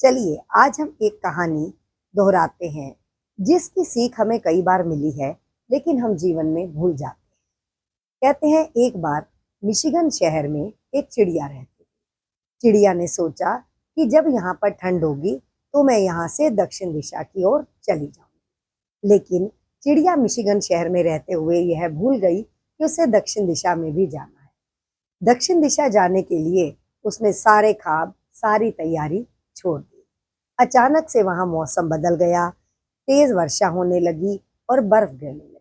चलिए आज हम एक कहानी दोहराते हैं जिसकी सीख हमें कई बार मिली है लेकिन हम जीवन में भूल जाते हैं। कहते हैं एक बार मिशिगन शहर में एक चिड़िया रहती थी। चिड़िया ने सोचा कि जब यहाँ पर ठंड होगी तो मैं यहाँ से दक्षिण दिशा की ओर चली जाऊंगी। लेकिन चिड़िया मिशिगन शहर में रहते हुए यह भूल गई कि उसे दक्षिण दिशा में भी जाना है। दक्षिण दिशा जाने के लिए उसने सारे ख्वाब सारी तैयारी छोड़ दी। अचानक से वहां मौसम बदल गया, तेज वर्षा होने लगी और बर्फ गिरने लगी।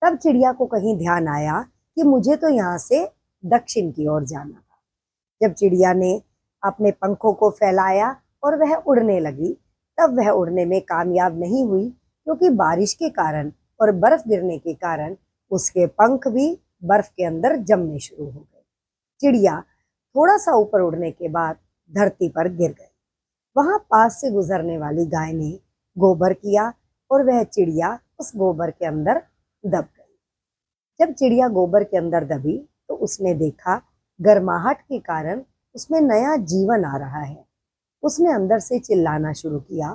तब चिड़िया को कहीं ध्यान आया कि मुझे तो यहाँ से दक्षिण की ओर जाना था। जब चिड़िया ने अपने पंखों को फैलाया और वह उड़ने लगी, तब वह उड़ने में कामयाब नहीं हुई क्योंकि बारिश के कारण और बर्फ गिरने के कारण उसके पंख भी बर्फ के अंदर जमने शुरू हो गए। चिड़िया थोड़ा सा ऊपर उड़ने के बाद धरती पर गिर गई। वहां पास से गुजरने वाली गाय ने गोबर किया और वह चिड़िया उस गोबर के अंदर दब गई। जब चिड़िया गोबर के अंदर दबी तो उसने देखा गर्माहट के कारण उसमें नया जीवन आ रहा है। उसने अंदर से चिल्लाना शुरू किया।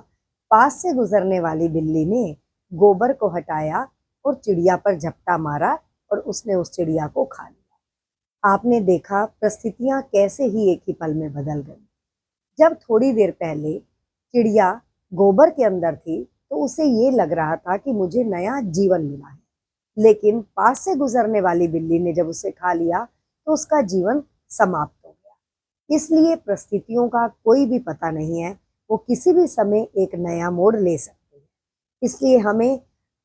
पास से गुजरने वाली बिल्ली ने गोबर को हटाया और चिड़िया पर झपटा मारा और उसने उस चिड़िया को खा लिया। आपने देखा परिस्थितियां कैसे ही एक ही पल में बदल गई। जब थोड़ी देर पहले चिड़िया गोबर के अंदर थी तो उसे ये लग रहा था कि मुझे नया जीवन मिला है, लेकिन पास से गुजरने वाली बिल्ली ने जब उसे खा लिया तो उसका जीवन समाप्त हो गया। इसलिए परिस्थितियों का कोई भी पता नहीं है, वो किसी भी समय एक नया मोड़ ले सकती है। इसलिए हमें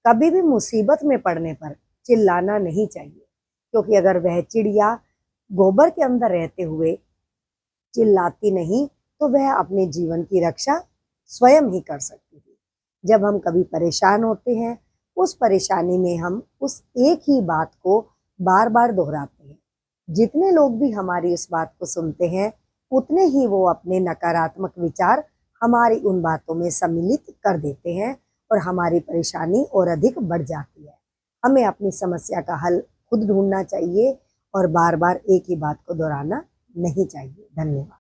कभी भी मुसीबत में पड़ने पर चिल्लाना नहीं चाहिए, क्योंकि अगर वह चिड़िया गोबर के अंदर रहते हुए चिल्लाती नहीं तो वह अपने जीवन की रक्षा स्वयं ही कर सकती थी। जब हम कभी परेशान होते हैं, उस परेशानी में हम उस एक ही बात को बार बार दोहराते हैं। जितने लोग भी हमारी उस बात को सुनते हैं, उतने ही वो अपने नकारात्मक विचार हमारी उन बातों में सम्मिलित कर देते हैं और हमारी परेशानी और अधिक बढ़ जाती है। हमें अपनी समस्या का हल खुद ढूंढना चाहिए और बार बार एक ही बात को दोहराना नहीं चाहिए। धन्यवाद।